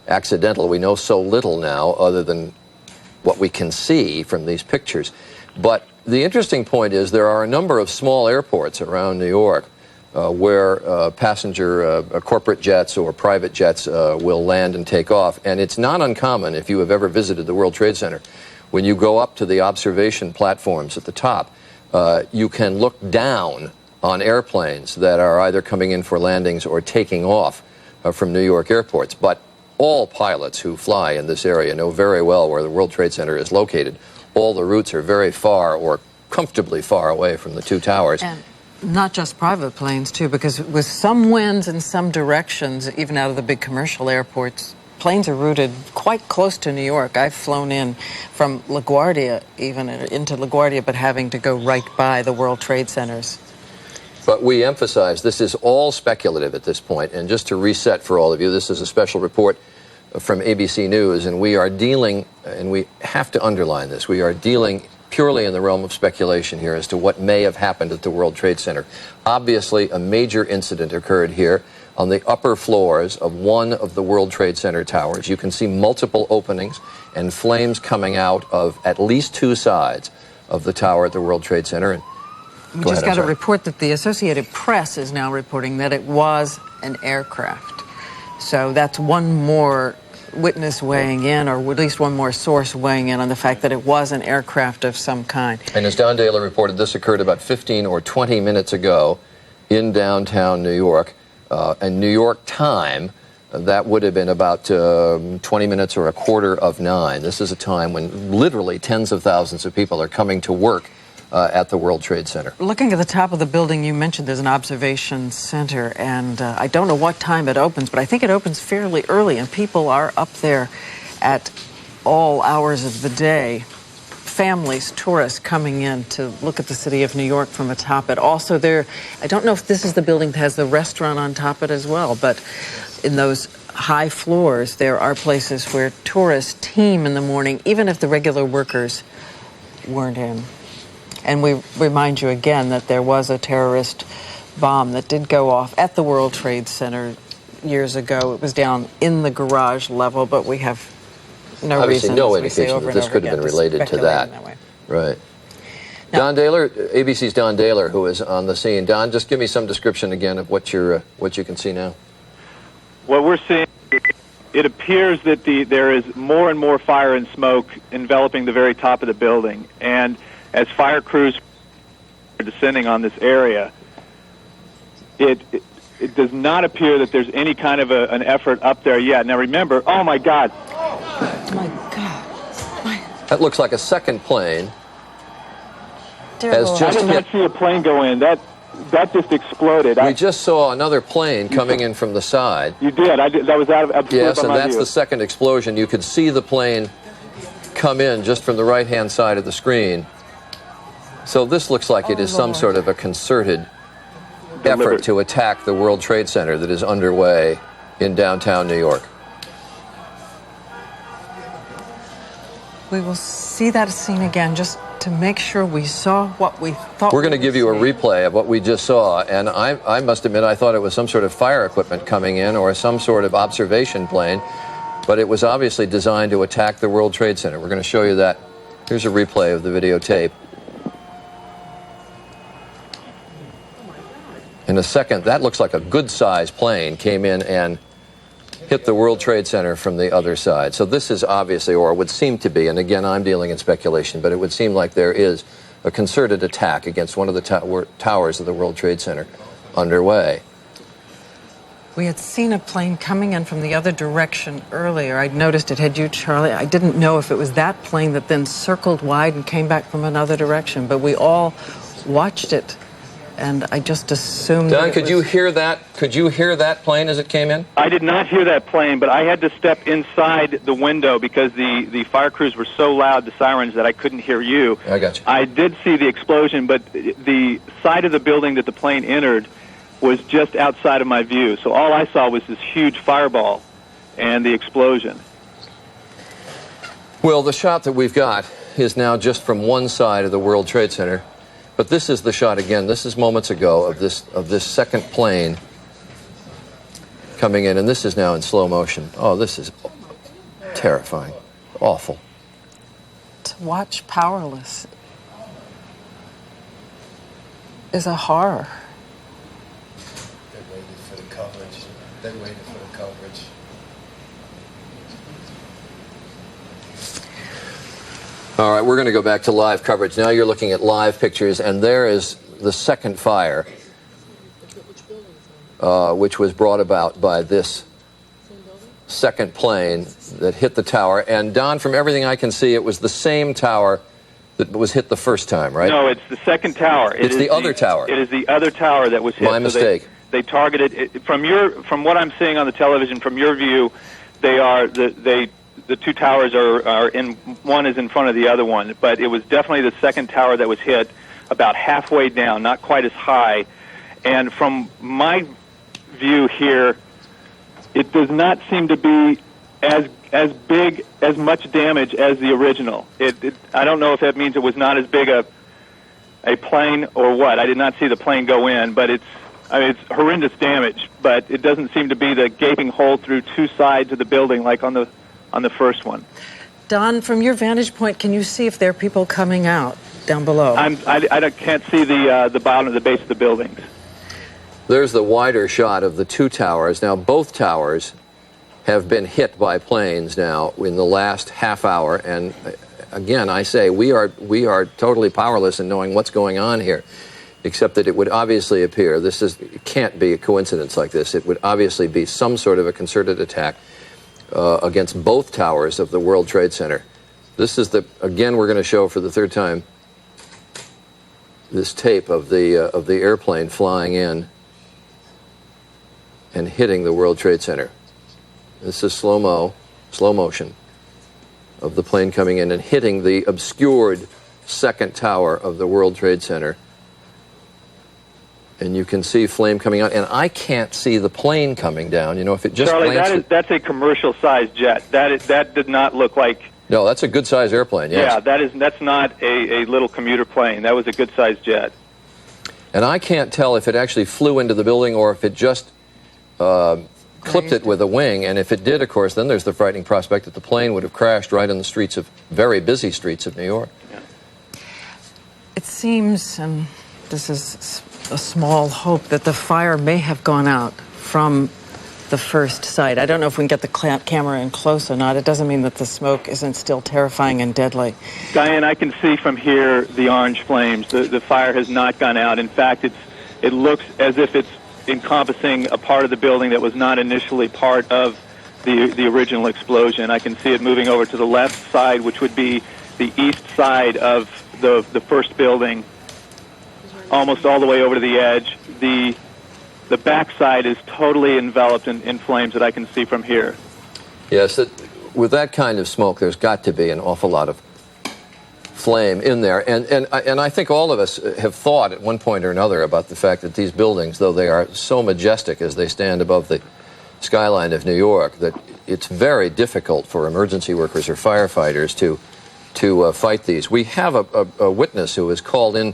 accidental. We know so little now other than what we can see from these pictures. But the interesting point is there are a number of small airports around New York where passenger corporate jets or private jets will land and take off. And it's not uncommon, if you have ever visited the World Trade Center, when you go up to the observation platforms at the top, you can look down on airplanes that are either coming in for landings or taking off from New York airports. But all pilots who fly in this area know very well where the World Trade Center is located. All the routes are very far or comfortably far away from the two towers. And not just private planes, too, because with some winds in some directions, even out of the big commercial airports, planes are routed quite close to New York. I've flown in from LaGuardia, even into LaGuardia, but having to go right by the World Trade Centers. But we emphasize this is all speculative at this point. And just to reset for all of you, this is a special report from ABC News, and we are dealing, and we have to underline this, we are dealing purely in the realm of speculation here as to what may have happened at the World Trade Center. Obviously, a major incident occurred here on the upper floors of one of the World Trade Center towers. You can see multiple openings and flames coming out of at least two sides of the tower at the World Trade Center. And we just got a report that the Associated Press is now reporting that it was an aircraft. So that's one more witness weighing in, or at least one more source weighing in on the fact that it was an aircraft of some kind. And as Don Dahler reported, this occurred about 15 or 20 minutes ago in downtown New York. And New York time, that would have been about 20 minutes or 8:45. This is a time when literally tens of thousands of people are coming to work at the World Trade Center. Looking at the top of the building, you mentioned there's an observation center, and I don't know what time it opens, but I think it opens fairly early, and people are up there at all hours of the day. Families, tourists coming in to look at the city of New York from atop it. Also there, I don't know if this is the building that has the restaurant on top of it as well, but in those high floors, there are places where tourists team in the morning, even if the regular workers weren't in. And we remind you again that there was a terrorist bomb that did go off at the World Trade Center years ago. It was down in the garage level, but we have no Obviously, reason, no as we say indication over that and this over could have again, been related to that. Right. Now, Don Dahler, ABC's Don Dahler, who is on the scene. Don, just give me some description again of what you can see now. What we're seeing, it appears that there is more and more fire and smoke enveloping the very top of the building. And as fire crews are descending on this area, it does not appear that there's any kind of an effort up there yet. Now remember, oh my God. Oh my God. That looks like a second plane. I did not see a plane go in. That just exploded. We just saw another plane coming in from the side. You did. That was out of yes, and that's the second explosion. You could see the plane come in just from the right-hand side of the screen. So this looks like it is some sort of a concerted effort to attack the World Trade Center that is underway in downtown New York. We will see that scene again just to make sure we saw what we thought. We're going to give you a replay of what we just saw, and I must admit I thought it was some sort of fire equipment coming in or some sort of observation plane, but it was obviously designed to attack the World Trade Center. We're going to show you that. Here's a replay of the videotape. In a second, that looks like a good-sized plane came in and hit the World Trade Center from the other side. So this is obviously, or would seem to be, and again, I'm dealing in speculation, but it would seem like there is a concerted attack against one of the towers of the World Trade Center underway. We had seen a plane coming in from the other direction earlier. I'd noticed it. Had you, Charlie? I didn't know if it was that plane that then circled wide and came back from another direction, but we all watched it. And I just assumed. Don, could you hear that? Could you hear that plane as it came in? I did not hear that plane, but I had to step inside the window because the fire crews were so loud, the sirens, that I couldn't hear you. I got you. I did see the explosion, but the side of the building that the plane entered was just outside of my view. So all I saw was this huge fireball and the explosion. Well, the shot that we've got is now just from one side of the World Trade Center. But this is the shot again. This is moments ago of this second plane coming in, and this is now in slow motion. Oh, this is Terrifying. Awful. To watch powerless is a horror. They waited for the coverage. They waited for the coverage. All right, we're going to go back to live coverage. Now you're looking at live pictures, and there is the second fire, which was brought about by this second plane that hit the tower. And Don, from everything I can see, it was the same tower that was hit the first time, right? No, it's the second tower. It's the other tower. It is the other tower that was hit. My mistake. They targeted it, from what I'm seeing on the television, from your view, the two towers are in, one is in front of the other one, but it was definitely the second tower that was hit about halfway down, not quite as high. And from my view here, it does not seem to be as big, as much damage as the original. I don't know if that means it was not as big a plane or what. I did not see the plane go in, but it's horrendous damage, but it doesn't seem to be the gaping hole through two sides of the building like on the first one. Don, from your vantage point, can you see if there are people coming out down below? I can't see the bottom of the base of the buildings. There's the wider shot of the two towers. Now, both towers have been hit by planes now in the last half hour, and again, I say we are totally powerless in knowing what's going on here, except that it would obviously appear, it can't be a coincidence like this, it would obviously be some sort of a concerted attack against both towers of the World Trade Center. This is again, we're going to show for the third time this tape of the airplane flying in and hitting the World Trade Center. This is slow motion of the plane coming in and hitting the obscured second tower of the World Trade Center. And you can see flame coming out, and I can't see the plane coming down. You know, if it just Charlie, that's a commercial-sized jet. That did not look like. No, that's a good-sized airplane. Yes. Yeah, that's not a little commuter plane. That was a good-sized jet. And I can't tell if it actually flew into the building or if it just clipped it with a wing. And if it did, of course, then there's the frightening prospect that the plane would have crashed right in the very busy streets of New York. Yeah. It seems, and this is a small hope, that the fire may have gone out from the first site. I don't know if we can get the camera in close or not. It doesn't mean that the smoke isn't still terrifying and deadly. Diane, I can see from here the orange flames. The fire has not gone out. In fact, it looks as if it's encompassing a part of the building that was not initially part of the original explosion. I can see it moving over to the left side, which would be the east side of the first building, almost all the way over to the edge. The back side is totally enveloped in flames that I can see from here. Yes, with that kind of smoke, there's got to be an awful lot of flame in there. And I think all of us have thought at one point or another about the fact that these buildings, though they are so majestic as they stand above the skyline of New York, that it's very difficult for emergency workers or firefighters to fight these. We have a witness who was called in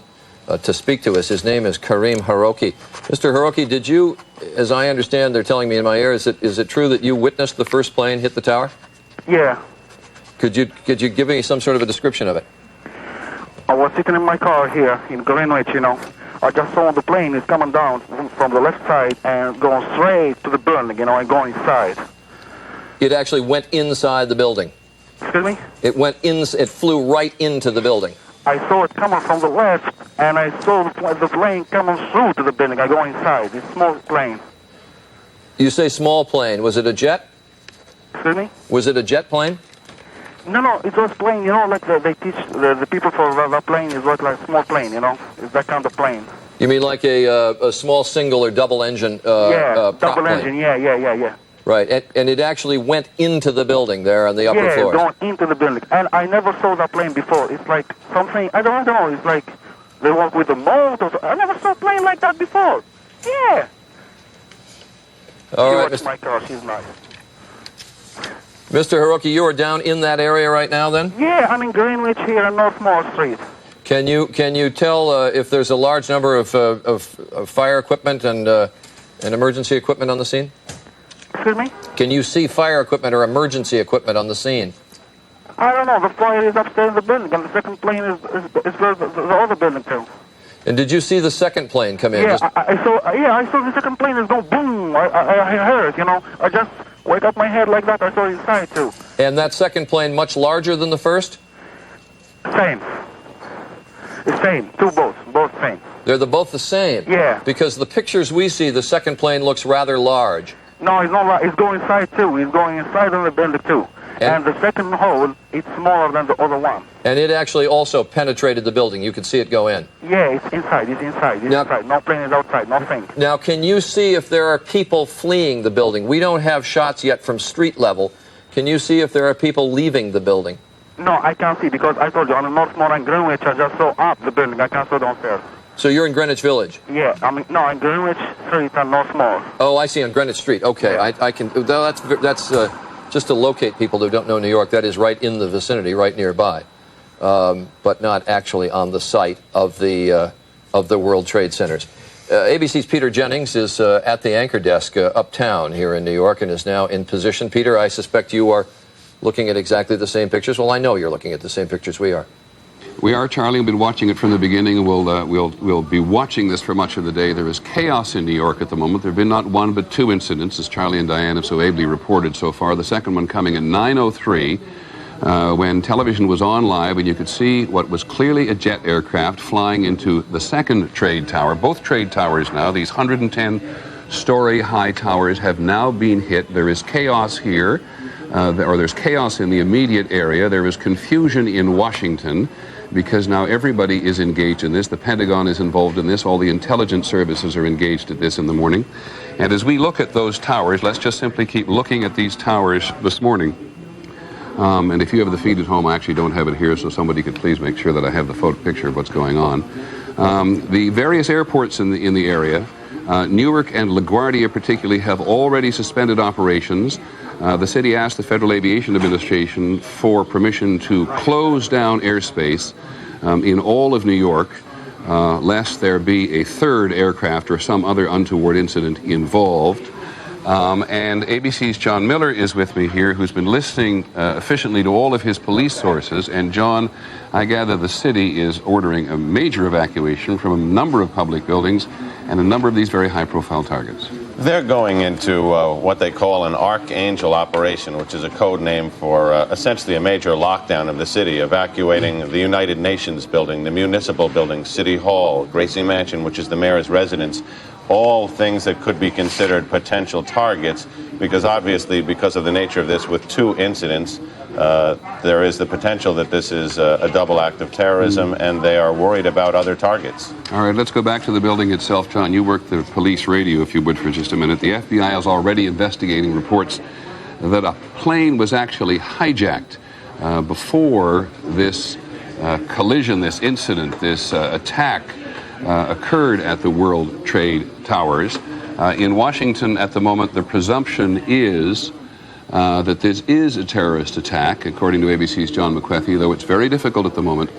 to speak to us. His name is Karim Haroki. Mr. Haroki, did you, as I understand, they're telling me in my ear, is it true that you witnessed the first plane hit the tower? Yeah. Could you give me some sort of a description of it? I was sitting in my car here in Greenwich, you know. I just saw the plane is coming down from the left side and going straight to the building, you know, and going inside. It actually went inside the building. Excuse me? It flew right into the building. I saw it coming from the left, and I saw the plane coming through to the building. I go inside. It's a small plane. You say small plane. Was it a jet? Excuse me? Was it a jet plane? No, it was plane, you know, like they teach the people for the plane is like a small plane, you know. It's that kind of plane. You mean like a small single or double engine yeah, double plane. engine, yeah. Right, and it actually went into the building there on the upper floor. Yeah, going into the building. And I never saw that plane before. It's like something, I don't know, it's like they work with the motor. I never saw a plane like that before. Yeah. All right, Mr. My car, she's nice. Mr. Haroki, you are down in that area right now then? Yeah, I'm in Greenwich here on North Mall Street. Can you tell if there's a large number of fire equipment and emergency equipment on the scene? Excuse me? Can you see fire equipment or emergency equipment on the scene? I don't know. The fire is upstairs in the building, and the second plane is where the other building too. And did you see the second plane come in? Yeah, I saw the second plane is going boom. I heard, you know. I just wake up my head like that. I saw it inside too. And that second plane much larger than the first? Same. The same. Both same. They're both the same? Yeah. Because the pictures we see, the second plane looks rather large. No, it's not like, it's going inside too. It's going inside on the building too. And the second hole, it's smaller than the other one. And it actually also penetrated the building. You could see it go in. Yeah, it's inside. It's inside. No plane is outside. Nothing. Now, can you see if there are people fleeing the building? We don't have shots yet from street level. Can you see if there are people leaving the building? No, I can't see because I told you on the Northmore and Greenwich, I just saw up the building. I can't see downstairs. So you're in Greenwich Village? Yeah, no, in Greenwich Street and Northmore. Oh, I see, on Greenwich Street. Okay, yeah. I can. That's just to locate people who don't know New York. That is right in the vicinity, right nearby, but not actually on the site of the World Trade Centers. ABC's Peter Jennings is at the anchor desk uptown here in New York and is now in position. Peter, I suspect you are looking at exactly the same pictures. Well, I know you're looking at the same pictures we are. We are, Charlie. We've been watching it from the beginning, and we'll be watching this for much of the day. There is chaos in New York at the moment. There have been not one but two incidents, as Charlie and Diane have so ably reported so far. The second one coming at 9:03, when television was on live, and you could see what was clearly a jet aircraft flying into the second trade tower. Both trade towers now, these 110-story high towers, have now been hit. There is chaos here, or there's chaos in the immediate area. There is confusion in Washington, because now everybody is engaged in this. The Pentagon is involved in this. All the intelligence services are engaged at this in the morning. And as we look at those towers, let's just simply keep looking at these towers this morning. And if you have the feed at home, I actually don't have it here, so somebody could please make sure that I have the photo picture of what's going on. The various airports in the area, Newark and LaGuardia particularly, have already suspended operations. The city asked the Federal Aviation Administration for permission to close down airspace in all of New York, lest there be a third aircraft or some other untoward incident involved. And ABC's John Miller is with me here, who's been listening efficiently to all of his police sources. And John, I gather the city is ordering a major evacuation from a number of public buildings and a number of these very high-profile targets. They're going into what they call an Archangel operation, which is a code name for essentially a major lockdown of the city, evacuating the United Nations building, the municipal building, City Hall, Gracie Mansion, which is the mayor's residence, all things that could be considered potential targets, because obviously, because of the nature of this, with two incidents, there is the potential that this is a double act of terrorism, and they are worried about other targets. All right, let's go back to the building itself. John, you work the police radio, if you would, for just a minute. The FBI is already investigating reports that a plane was actually hijacked before this collision, this incident, this attack occurred at the World Trade Towers. In Washington at the moment, the presumption is that this is a terrorist attack, according to ABC's John McWethy, though it's very difficult at the moment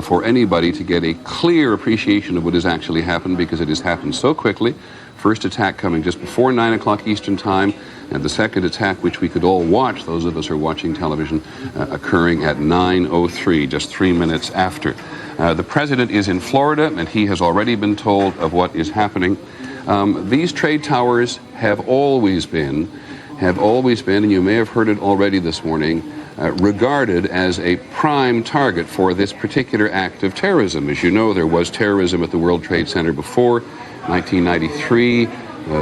for anybody to get a clear appreciation of what has actually happened, because it has happened so quickly. First attack coming just before 9 o'clock Eastern Time, and the second attack, which we could all watch, those of us who are watching television, occurring at 9:03, just 3 minutes after. The president is in Florida, and he has already been told of what is happening. These trade towers have always been, and you may have heard it already this morning, regarded as a prime target for this particular act of terrorism. As you know, there was terrorism at the World Trade Center before 1993.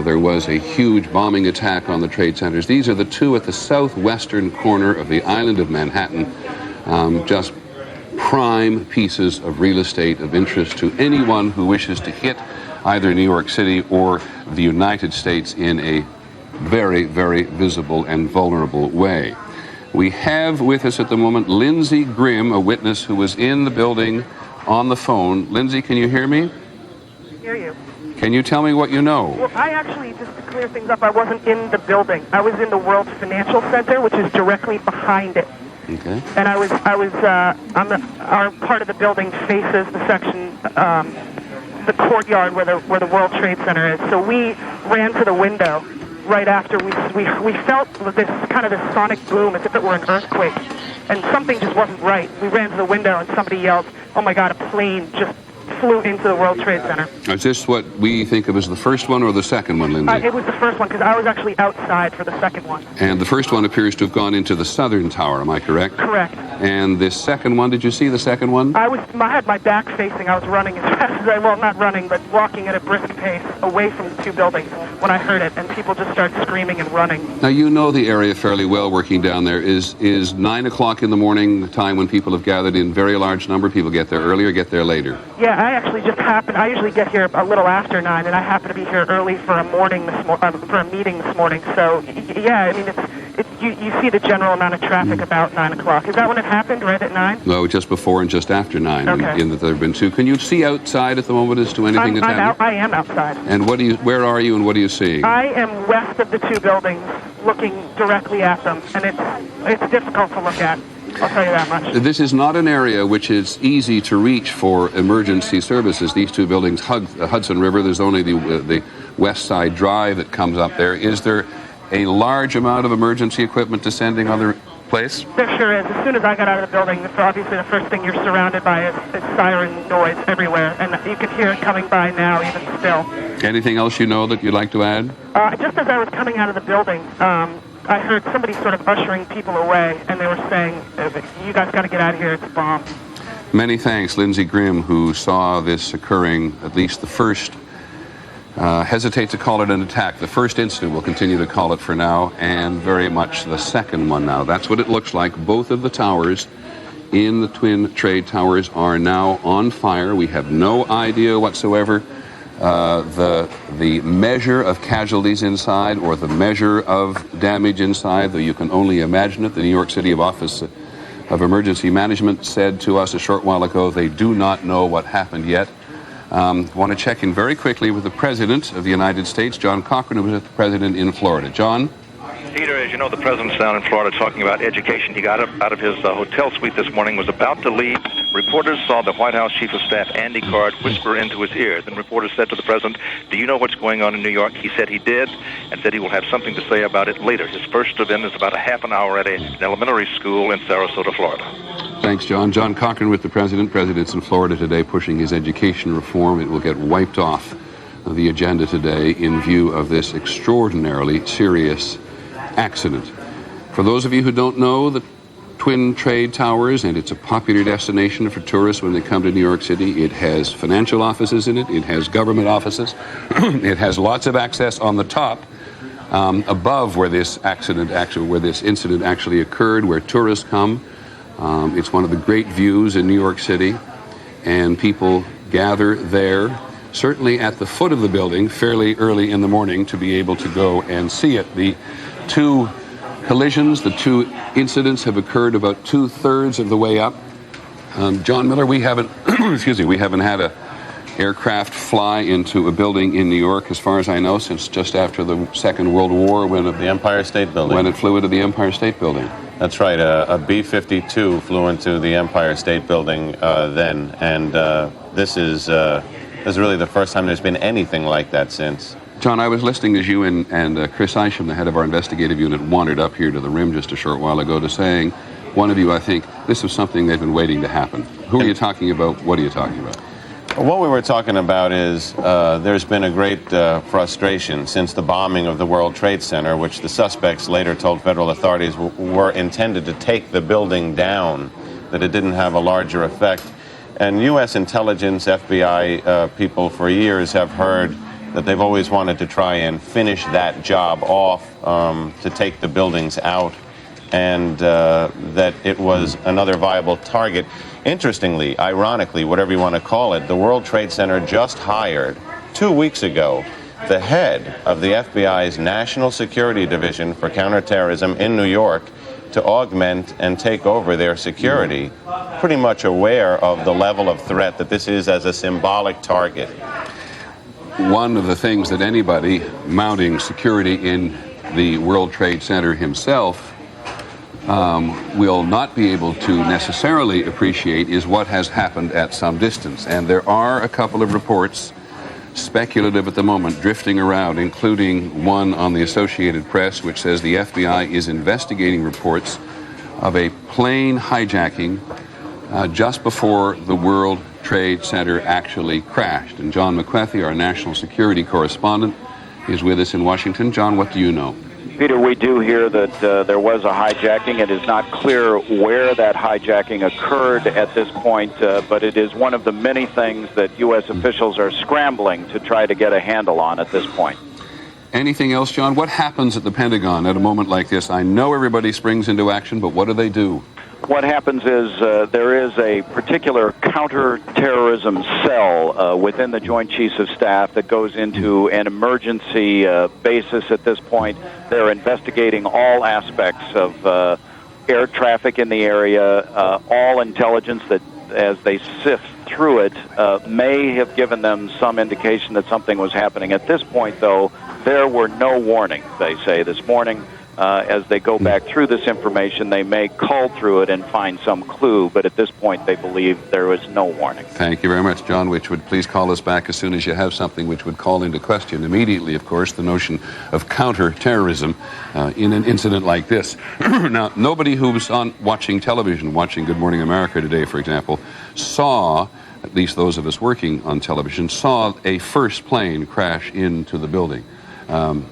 There was a huge bombing attack on the trade centers. These are the two at the southwestern corner of the island of Manhattan, just prime pieces of real estate of interest to anyone who wishes to hit either New York City or the United States in a very, very visible and vulnerable way. We have with us at the moment Lindsey Grimm, a witness who was in the building on the phone. Lindsey, can you hear me? I hear you. Can you tell me what you know? Well, I actually, just to clear things up, I wasn't in the building. I was in the World Financial Center, which is directly behind it. Okay. And I was our part of the building faces the section, the courtyard where the World Trade Center is. So we ran to the window right after we felt this kind of this sonic boom as if it were an earthquake, and something just wasn't right. We ran to the window and somebody yelled, "Oh my God, a plane just flew into the World Trade Center." Is this what we think of as the first one or the second one, Lindsay? It was the first one, because I was actually outside for the second one. And the first one appears to have gone into the southern tower, am I correct? Correct. And this second one, did you see the second one? I had my back facing. I was running as fast as not running, but walking at a brisk pace away from the two buildings when I heard it, and people just started screaming and running. Now, you know the area fairly well working down there. Is 9 o'clock in the morning the time when people have gathered in very large number? People get there early or get there later? Yeah, I actually just happened. I usually get here a little after 9, and I happen to be here early for a meeting this morning. So, yeah, I mean, you see the general amount of traffic about 9 o'clock. Is that when it happened, right at 9? No, just before and just after 9. Okay. In that there have been two. Can you see outside at the moment as to anything that's happening? I am outside. And where are you and what are you seeing? I am west of the two buildings, looking directly at them, and it's difficult to look at. I'll tell you that much. This is not an area which is easy to reach for emergency services. These two buildings hug the Hudson River. There's only the West Side Drive that comes up there. Is there a large amount of emergency equipment descending on the place? There sure is. As soon as I got out of the building, obviously the first thing you're surrounded by is siren noise everywhere, and you can hear it coming by now, even still. Anything else you know that you'd like to add? Just as I was coming out of the building, I heard somebody sort of ushering people away, and they were saying, "You guys got to get out of here, it's a bomb." Many thanks, Lindsay Grimm, who saw this occurring, at least the first, hesitate to call it an attack. The first incident, we'll continue to call it for now, and very much the second one now. That's what it looks like. Both of the towers in the Twin Trade Towers are now on fire. We have no idea whatsoever the measure of casualties inside or the measure of damage inside, though you can only imagine it. The New York City Office of Emergency Management said to us a short while ago they do not know what happened yet. Want to check in very quickly with the President of the United States, John Cochrane, who was the President in Florida. John? Peter, as you know, the President's down in Florida talking about education. He got up out of his hotel suite this morning, was about to leave. Reporters saw the White House Chief of Staff, Andy Card, whisper into his ear. Then reporters said to the President, "Do you know what's going on in New York?" He said he did, and said he will have something to say about it later. His first event is about a half an hour at an elementary school in Sarasota, Florida. Thanks, John. John Cochrane with the President. President's in Florida today pushing his education reform. It will get wiped off the agenda today in view of this extraordinarily serious accident. For those of you who don't know, the Twin Trade Towers, and it's a popular destination for tourists when they come to New York City. It has financial offices in it. It has government offices. It has lots of access on the top, above where this incident actually occurred, where tourists come. It's one of the great views in New York City, and people gather there, certainly at the foot of the building, fairly early in the morning, to be able to go and see it. The two collisions, the two incidents have occurred about 2/3 of the way up. John Miller, we haven't, we haven't had a aircraft fly into a building in New York, as far as I know, since just after the Second World War, when the Empire State Building. When it flew into the Empire State Building. That's right. A B-52 flew into the Empire State Building then, and this is really the first time there's been anything like that since. John, I was listening as you and Chris Isham, the head of our investigative unit, wandered up here to the rim just a short while ago to saying, one of you, I think, this was something they've been waiting to happen. Who are you talking about? What are you talking about? What we were talking about is there's been a great frustration since the bombing of the World Trade Center, which the suspects later told federal authorities were intended to take the building down, that it didn't have a larger effect. And U.S. intelligence, FBI people for years have heard that they've always wanted to try and finish that job off, to take the buildings out, and that it was another viable target. Interestingly, ironically, whatever you want to call it, the World Trade Center just hired 2 weeks ago the head of the FBI's National Security Division for Counterterrorism in New York to augment and take over their security, pretty much aware of the level of threat that this is as a symbolic target. One of the things that anybody mounting security in the World Trade Center himself will not be able to necessarily appreciate is what has happened at some distance. And there are a couple of reports speculative at the moment, drifting around, including one on the Associated Press, which says the FBI is investigating reports of a plane hijacking just before the World Trade Center actually crashed. And John McWethy, our national security correspondent, is with us in Washington. John, what do you know? Peter, we do hear that there was a hijacking. It is not clear where that hijacking occurred at this point, but it is one of the many things that U.S. officials are scrambling to try to get a handle on at this point. Anything else, John? What happens at the Pentagon at a moment like this? I know everybody springs into action, but what do? What happens is there is a particular counterterrorism cell within the Joint Chiefs of Staff that goes into an emergency basis at this point. They're investigating all aspects of air traffic in the area, all intelligence that, as they sift through it, may have given them some indication that something was happening. At this point, though, there were no warnings, they say, this morning. As they go back through this information, they may cull through it and find some clue, but at this point they believe there is no warning. Thank you very much, John. Which would please call us back as soon as you have something which would call into question immediately, of course, the notion of counterterrorism in an incident like this. Now, nobody who's watching television, watching Good Morning America today, for example, saw, at least those of us working on television, saw a first plane crash into the building.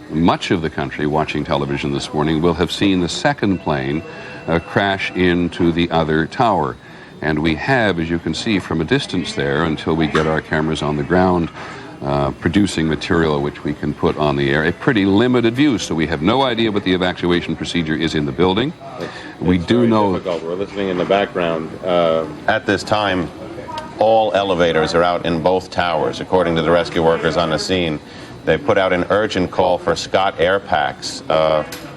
Much of the country watching television this morning will have seen the second plane crash into the other tower. And we have, as you can see from a distance there, until we get our cameras on the ground producing material which we can put on the air, a pretty limited view. So we have no idea what the evacuation procedure is in the building. We do know... We're listening in the background. At this time, all elevators are out in both towers, according to the rescue workers on the scene. They put out an urgent call for Scott air packs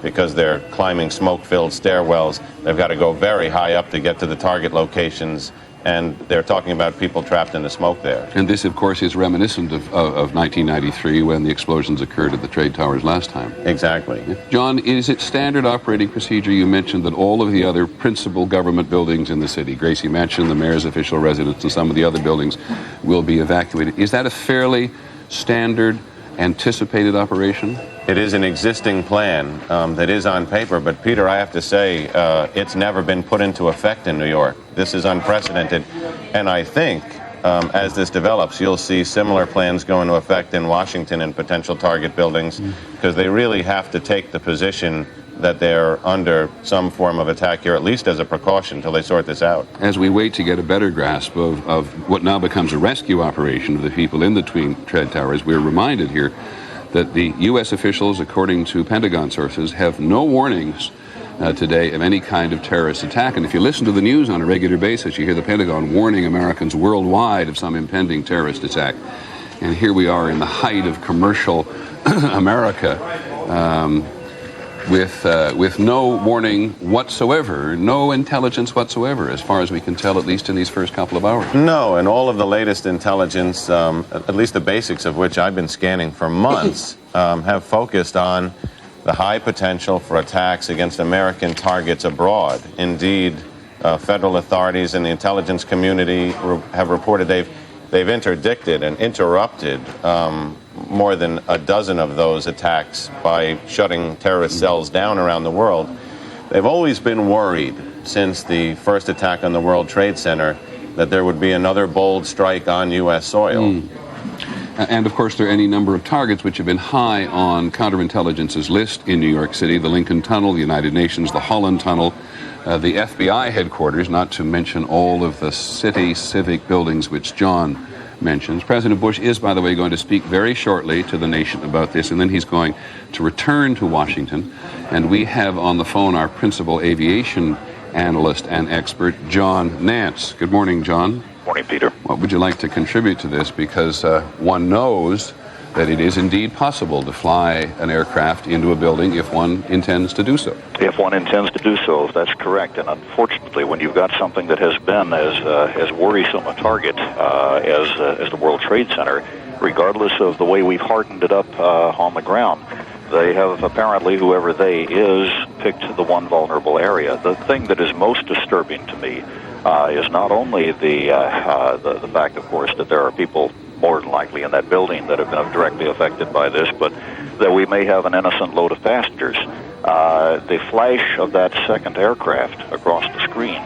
because they're climbing smoke-filled stairwells. They've got to go very high up to get to the target locations, and they're talking about people trapped in the smoke there. And this, of course, is reminiscent of 1993 when the explosions occurred at the trade towers last time. Exactly. John, is it standard operating procedure? You mentioned that all of the other principal government buildings in the city, Gracie Mansion, the mayor's official residence, and some of the other buildings will be evacuated. Is that a fairly standard anticipated operation? It is an existing plan that is on paper, but Peter, I have to say, it's never been put into effect in New York. This is unprecedented, and I think as this develops, you'll see similar plans go into effect in Washington and potential target buildings, because they really have to take the position that they're under some form of attack here, at least as a precaution, until they sort this out. As we wait to get a better grasp of what now becomes a rescue operation of the people in the twin trade towers, we're reminded here that the U.S. officials, according to Pentagon sources, have no warnings today of any kind of terrorist attack. And if you listen to the news on a regular basis, you hear the Pentagon warning Americans worldwide of some impending terrorist attack. And here we are in the height of commercial America, with no warning whatsoever, no intelligence whatsoever, as far as we can tell, at least in these first couple of hours. No, and all of the latest intelligence, at least the basics of which I've been scanning for months, have focused on the high potential for attacks against American targets abroad. Indeed, federal authorities and the intelligence community have reported they've interdicted and interrupted more than a dozen of those attacks by shutting terrorist cells down around the world. They've always been worried since the first attack on the World Trade Center that there would be another bold strike on U.S. soil. And, of course, there are any number of targets which have been high on counterintelligence's list in New York City: the Lincoln Tunnel, the United Nations, the Holland Tunnel, the FBI headquarters, not to mention all of the city civic buildings which John mentions. President Bush is, by the way, going to speak very shortly to the nation about this, and then he's going to return to Washington. And we have on the phone our principal aviation analyst and expert, John Nance. Good morning, John. Morning, Peter. What would you like to contribute to this? Because one knows that it is indeed possible to fly an aircraft into a building if one intends to do so. If one intends to do so, that's correct. And unfortunately, when you've got something that has been as worrisome a target as the World Trade Center, regardless of the way we've hardened it up on the ground, they have apparently, whoever they is, picked the one vulnerable area. The thing that is most disturbing to me is not only the fact, of course, that there are people more than likely in that building that have been directly affected by this, but that we may have an innocent load of passengers. The flash of that second aircraft across the screen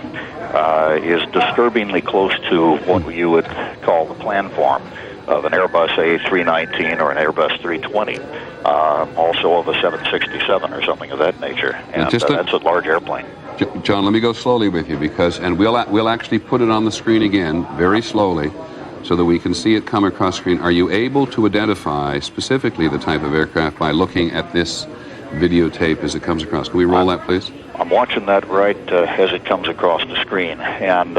is disturbingly close to what you would call the planform of an Airbus A319 or an Airbus 320, also of a 767 or something of that nature. And that's a large airplane. John, let me go slowly with you and we'll actually put it on the screen again, very slowly, so that we can see it come across screen. Are you able to identify specifically the type of aircraft by looking at this videotape as it comes across? Can we roll that, please? I'm watching that right as it comes across the screen, and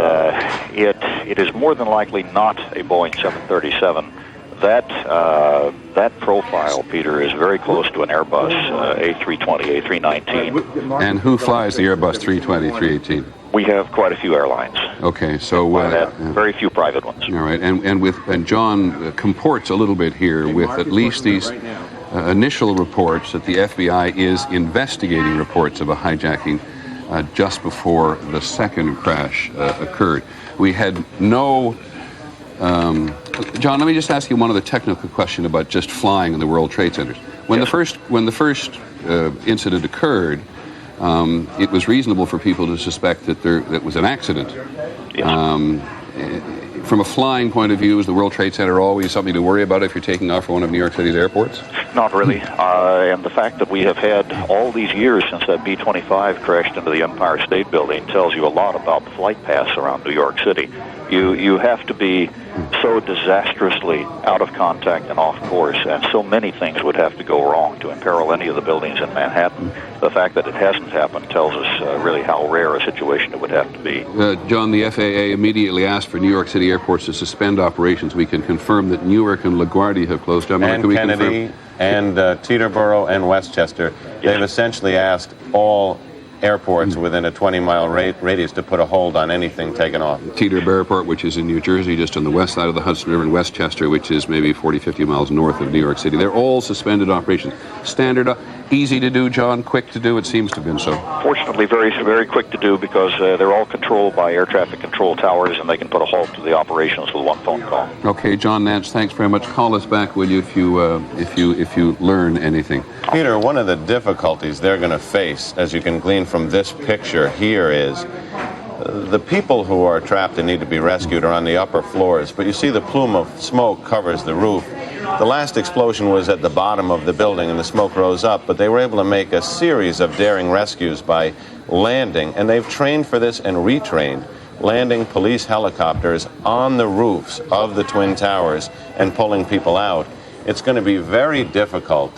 it is more than likely not a Boeing 737. That profile, Peter, is very close to an Airbus A320, A319. And who flies the Airbus 320, 318? We have quite a few airlines. Okay, so very few private ones. All right, and John comports a little bit here with at least these initial reports that the FBI is investigating reports of a hijacking just before the second crash occurred. We had no. John, let me just ask you one other technical question about just flying in the World Trade Centers. When the first incident occurred, it was reasonable for people to suspect that that was an accident. Yes. From a flying point of view, is the World Trade Center always something to worry about if you're taking off for one of New York City's airports? Not really. And the fact that we have had all these years since that B-25 crashed into the Empire State Building tells you a lot about the flight paths around New York City. You have to be so disastrously out of contact and off course, and so many things would have to go wrong to imperil any of the buildings in Manhattan. The fact that it hasn't happened tells us really how rare a situation it would have to be. John, the FAA immediately asked for New York City airports to suspend operations. We can confirm that Newark and LaGuardia have closed down. And Kennedy and Teterboro and Westchester. Yes. They've essentially asked all airports within a 20-mile radius to put a hold on anything taken off. Teterboro Airport, which is in New Jersey, just on the west side of the Hudson River, and Westchester, which is maybe 40, 50 miles north of New York City. They're all suspended operations. Standard, easy to do, John, quick to do, it seems to have been so. Fortunately, very, very quick to do because they're all controlled by air traffic control towers, and they can put a halt to the operations with one phone call. Okay, John Nance, thanks very much. Call us back, will you, if you learn anything. Peter, one of the difficulties they're going to face, as you can glean from this picture here, is the people who are trapped and need to be rescued are on the upper floors, but you see the plume of smoke covers the roof. The last explosion was at the bottom of the building and the smoke rose up, but they were able to make a series of daring rescues by landing, and they've trained for this and retrained, landing police helicopters on the roofs of the Twin Towers and pulling people out. It's going to be very difficult,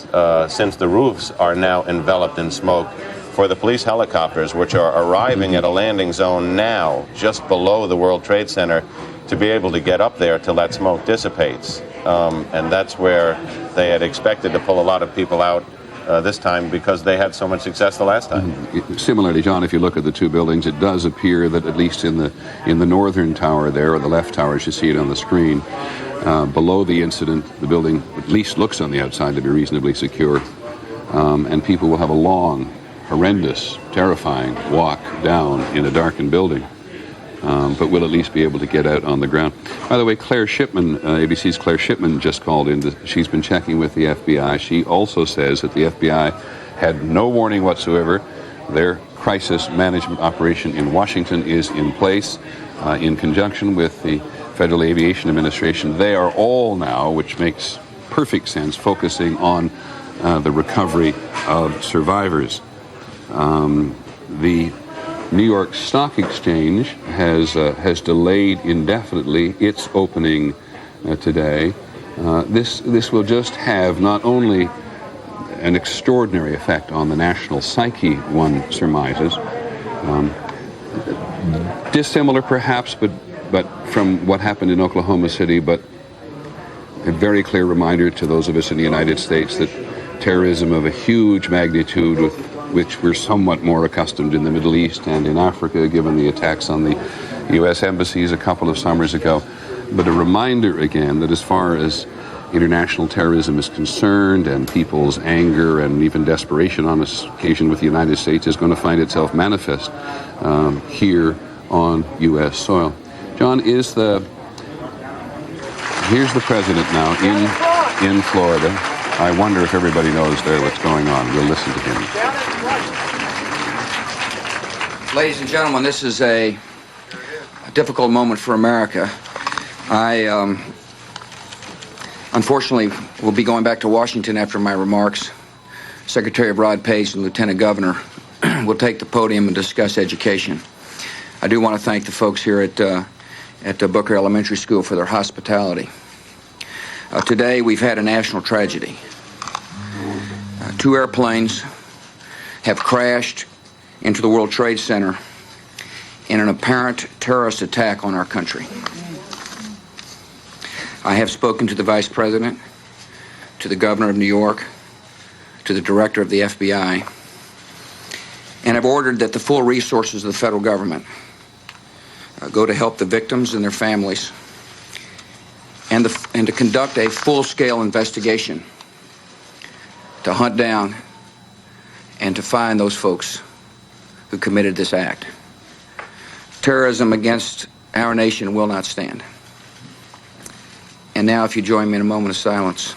since the roofs are now enveloped in smoke, for the police helicopters, which are arriving at a landing zone now, just below the World Trade Center, to be able to get up there till that smoke dissipates. And that's where they had expected to pull a lot of people out this time because they had so much success the last time. Similarly, John, if you look at the two buildings, it does appear that at least in the northern tower there, or the left tower as you see it on the screen, below the incident, the building at least looks on the outside to be reasonably secure. And people will have a long, horrendous, terrifying walk down in a darkened building. But we'll at least be able to get out on the ground. By the way, Claire Shipman, ABC's Claire Shipman just called in. She's been checking with the FBI. She also says that the FBI had no warning whatsoever. Their crisis management operation in Washington is in place in conjunction with the Federal Aviation Administration. They are all now, which makes perfect sense, focusing on the recovery of survivors. The New York Stock Exchange has delayed indefinitely its opening today. This will just have not only an extraordinary effect on the national psyche, one surmises, dissimilar perhaps, but from what happened in Oklahoma City, but a very clear reminder to those of us in the United States that terrorism of a huge magnitude with which we're somewhat more accustomed in the Middle East and in Africa, given the attacks on the U.S. embassies a couple of summers ago. But a reminder again that as far as international terrorism is concerned and people's anger and even desperation on this occasion with the United States is going to find itself manifest here on U.S. soil. John, is the Here's the president now in Florida. I wonder if everybody knows there what's going on. We'll listen to him. Ladies and gentlemen, this is a difficult moment for America. I unfortunately will be going back to Washington after my remarks. Secretary of Rod Pace and Lieutenant Governor will take the podium and discuss education. I do want to thank the folks here at Booker Elementary School for their hospitality. Today we've had a national tragedy. 2 airplanes have crashed into the World Trade Center in an apparent terrorist attack on our country. I have spoken to the Vice President, to the Governor of New York, to the Director of the FBI, and have ordered that the full resources of the federal government go to help the victims and their families, and to conduct a full-scale investigation to hunt down and to find those folks who committed this act. Terrorism against our nation will not stand. And now, if you join me in a moment of silence.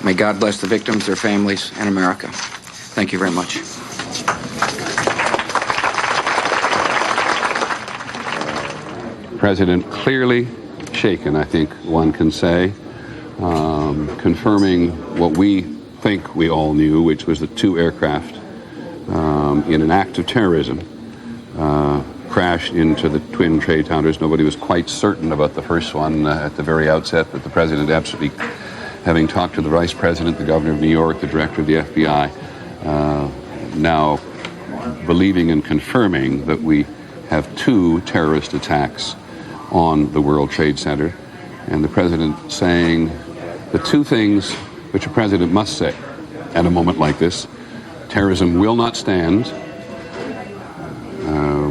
May God bless the victims, their families, and America. Thank you very much. President clearly shaken, I think one can say, confirming what we think we all knew, which was that 2 aircraft in an act of terrorism crashed into the twin trade towers. Nobody was quite certain about the first one at the very outset, but the president absolutely, having talked to the Vice President, the Governor of New York, the Director of the FBI, now believing and confirming that we have 2 terrorist attacks on the World Trade Center, and the president saying the 2 things which a president must say at a moment like this: terrorism will not stand,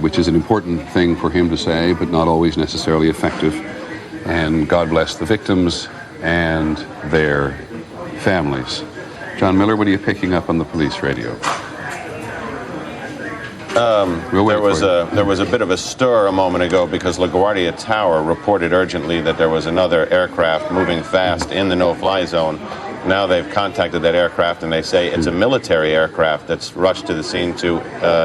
which is an important thing for him to say, but not always necessarily effective, and God bless the victims and their families. John Miller, what are you picking up on the police radio? There was a bit of a stir a moment ago because LaGuardia Tower reported urgently that there was another aircraft moving fast in the no-fly zone. Now they've contacted that aircraft and they say it's a military aircraft that's rushed to the scene to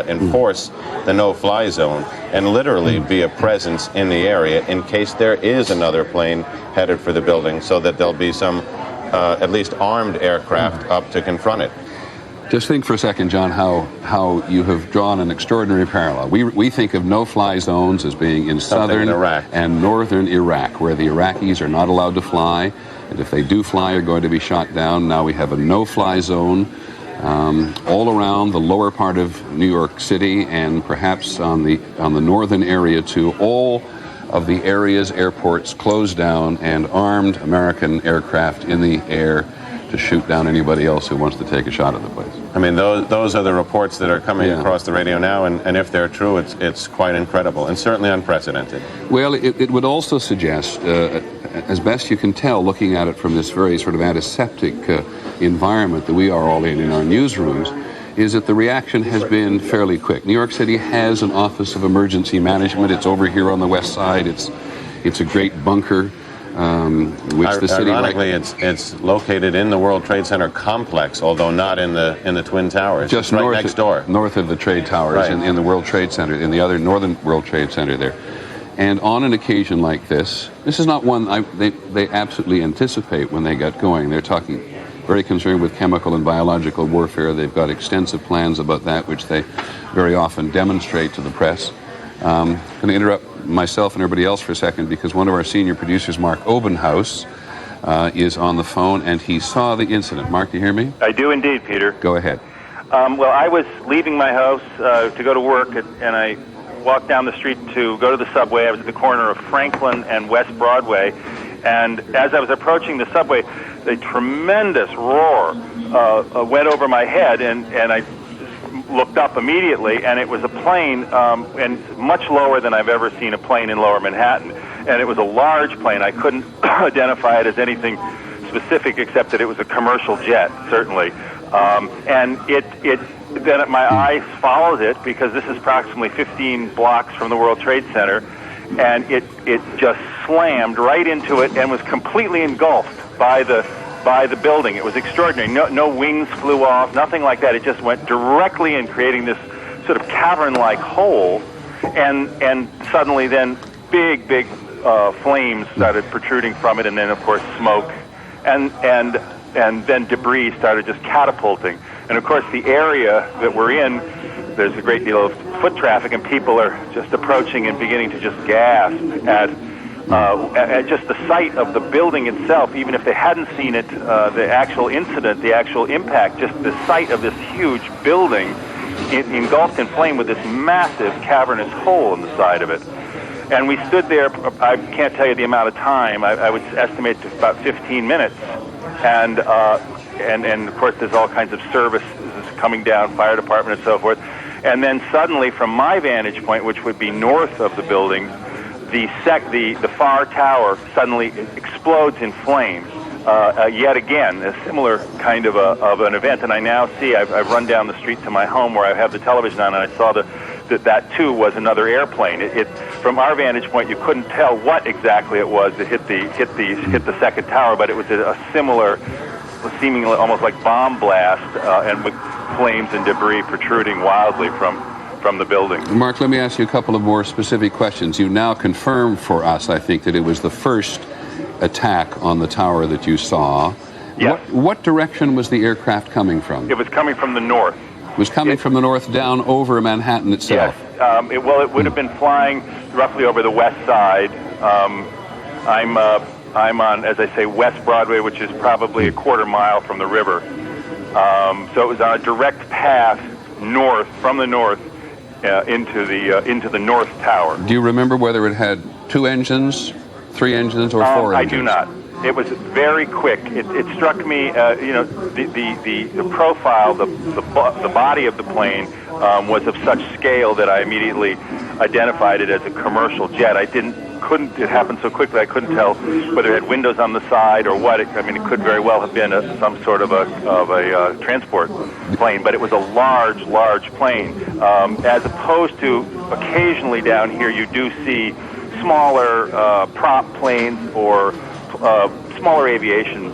enforce the no-fly zone and literally be a presence in the area in case there is another plane headed for the building, so that there'll be some at least armed aircraft up to confront it. Just think for a second, John, how you have drawn an extraordinary parallel. We think of no-fly zones as being in southern Iraq and northern Iraq, where the Iraqis are not allowed to fly, and if they do fly, are going to be shot down. Now we have a no-fly zone all around the lower part of New York City, and perhaps on the northern area too. All of the areas, airports closed down, and armed American aircraft in the air to shoot down anybody else who wants to take a shot at the place. I mean, those are the reports that are coming across the radio now, and if they're true, it's quite incredible and certainly unprecedented. Well, it would also suggest, as best you can tell, looking at it from this very sort of antiseptic environment that we are all in our newsrooms, is that the reaction has been fairly quick. New York City has an Office of Emergency Management. It's over here on the west side. It's a great bunker. Which the city, ironically, it's located in the World Trade Center complex, although not in the Twin Towers. Just right next door, north of the Trade Towers, right. in the World Trade Center, in the other northern World Trade Center there. And on an occasion like this is not one they absolutely anticipate when they got going. They're talking very concerned with chemical and biological warfare. They've got extensive plans about that, which they very often demonstrate to the press. I'm going to interrupt myself and everybody else for a second because one of our senior producers, Mark Obenhaus, is on the phone, and he saw the incident. Mark, do you hear me? I do indeed, Peter. Go ahead. Well, I was leaving my house to go to work, and I walked down the street to go to the subway. I was at the corner of Franklin and West Broadway, and as I was approaching the subway, a tremendous roar went over my head, and I looked up immediately, and it was a plane, and much lower than I've ever seen a plane in Lower Manhattan. And it was a large plane. I couldn't identify it as anything specific except that it was a commercial jet, certainly. And then my eye follows it, because this is approximately 15 blocks from the World Trade Center, and it just slammed right into it and was completely engulfed by the building. It was extraordinary. No wings flew off, nothing like that. It just went directly in, creating this sort of cavern-like hole, and suddenly then big flames started protruding from it, and then of course smoke, and then debris started just catapulting. And of course the area that we're in, there's a great deal of foot traffic, and people are just approaching and beginning to just gasp at just the sight of the building itself. Even if they hadn't seen it, the actual incident, the actual impact, just the sight of this huge building engulfed in flame with this massive cavernous hole in the side of it. And we stood there, I can't tell you the amount of time, I would estimate to about 15 minutes. And of course there's all kinds of services coming down, fire department and so forth. And then suddenly, from my vantage point, which would be north of the building, the far tower suddenly explodes in flames. Yet again, a similar kind of an event. And I now see, I've run down the street to my home where I have the television on, and I saw that too was another airplane. From our vantage point, you couldn't tell what exactly it was that hit the second tower, but it was a similar, seemingly almost like bomb blast, and with flames and debris protruding wildly from the building. Mark, let me ask you a couple of more specific questions. You now confirm for us, I think, that it was the first attack on the tower that you saw. Yes. What direction was the aircraft coming from? It was coming from the north. It was coming from the north down over Manhattan itself? Yes. It would have been flying roughly over the west side. I'm on, as I say, West Broadway, which is probably a quarter mile from the river. So it was on a direct path north, from the north, into the North Tower. Do you remember whether it had 2 engines, 3 engines, or 4 engines? I do not. It was very quick. It struck me, the profile, the body of the plane was of such scale that I immediately identified it as a commercial jet. It happened so quickly I couldn't tell whether it had windows on the side or what. It could very well have been some sort of a transport plane, but it was a large plane. As opposed to occasionally down here you do see smaller prop planes or smaller aviation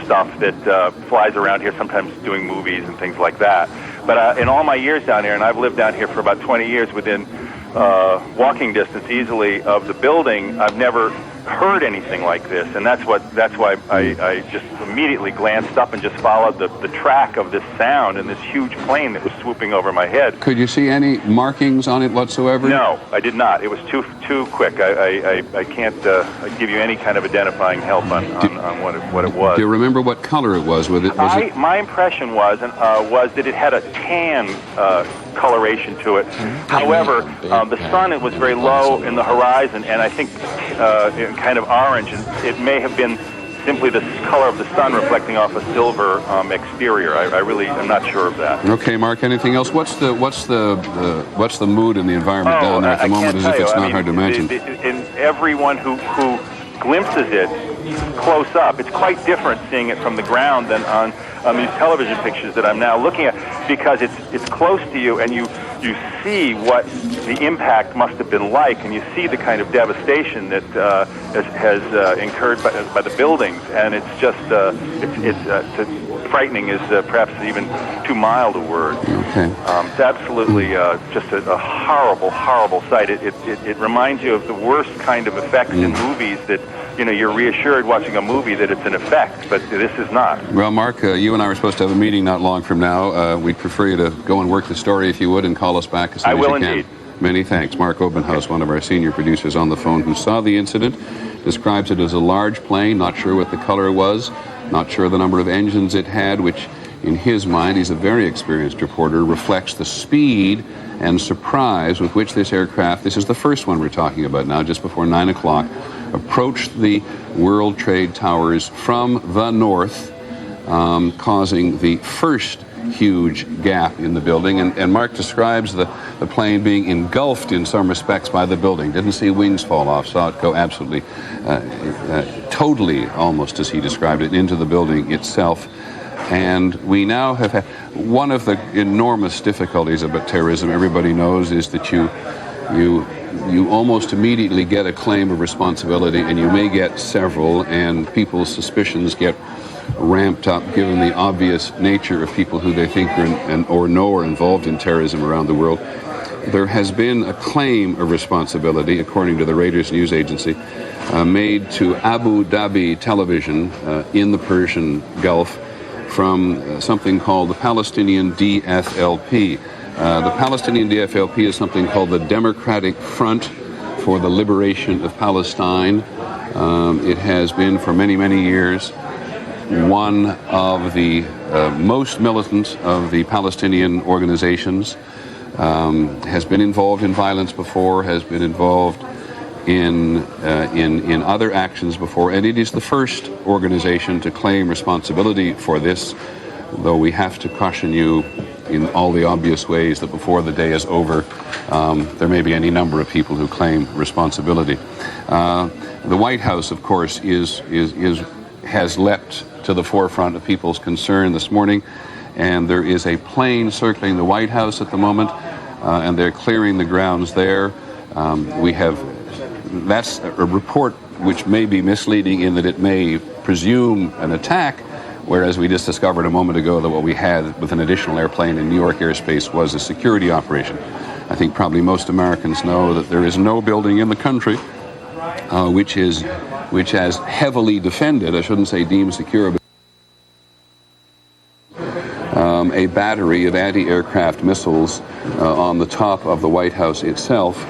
stuff that flies around here, sometimes doing movies and things like that. But in all my years down here, and I've lived down here for about 20 years, within walking distance easily of the building, I've never heard anything like this, and that's why I just immediately glanced up and just followed the track of this sound and this huge plane that was swooping over my head. Could you see any markings on it whatsoever? No, I did not. It was too quick. I can't give you any kind of identifying help on what it was. Do you remember what color it was? My impression was that it had a tan coloration to it. However, the sun, it was very low in the horizon, and I think kind of orange, and it may have been simply the color of the sun reflecting off a silver exterior. I really am not sure of that. Okay, Mark. Anything else? What's the mood in the environment down there at the moment? As if it's not hard to imagine. And everyone who glimpses it close up, it's quite different seeing it from the ground than on these television pictures that I'm now looking at, because it's close to you and you see what the impact must have been like, and you see the kind of devastation that has incurred by the buildings, and it's just frightening is perhaps even too mild a word. Okay. It's absolutely just a horrible sight. It reminds you of the worst kind of effects in movies that you're reassured watching a movie that it's an effect, but this is not. Well, Mark, you and I were supposed to have a meeting not long from now. We'd prefer you to go and work the story if you would, and call us back as soon as you can. I will indeed. Many thanks. Mark Obenhaus, one of our senior producers on the phone, who saw the incident, describes it as a large plane, not sure what the color was, not sure the number of engines it had, which in his mind, he's a very experienced reporter, reflects the speed and surprise with which this aircraft, this is the first one we're talking about now, just before 9 o'clock, approached the World Trade Towers from the north, causing the first huge gap in the building. And Mark describes the plane being engulfed in some respects by the building. Didn't see wings fall off, saw it go absolutely, totally, almost as he described it, into the building itself. And we now have had one of the enormous difficulties about terrorism, everybody knows, is that you almost immediately get a claim of responsibility, and you may get several, and people's suspicions get ramped up given the obvious nature of people who they think are or know are involved in terrorism around the world. There has been a claim of responsibility, according to the Reuters news agency, made to Abu Dhabi television in the Persian Gulf from something called the Palestinian DFLP. The Palestinian DFLP is something called the Democratic Front for the Liberation of Palestine. It has been for many, many years one of the most militant of the Palestinian organizations, has been involved in violence before, has been involved in other actions before, and it is the first organization to claim responsibility for this, though we have to caution you in all the obvious ways that before the day is over, there may be any number of people who claim responsibility. The White House, of course, has leapt to the forefront of people's concern this morning, and there is a plane circling the White House at the moment, and they're clearing the grounds there. That's a report which may be misleading in that it may presume an attack, whereas we just discovered a moment ago that what we had with an additional airplane in New York airspace was a security operation. I think probably most Americans know that there is no building in the country which has heavily defended, I shouldn't say deemed secure, but a battery of anti-aircraft missiles on the top of the White House itself.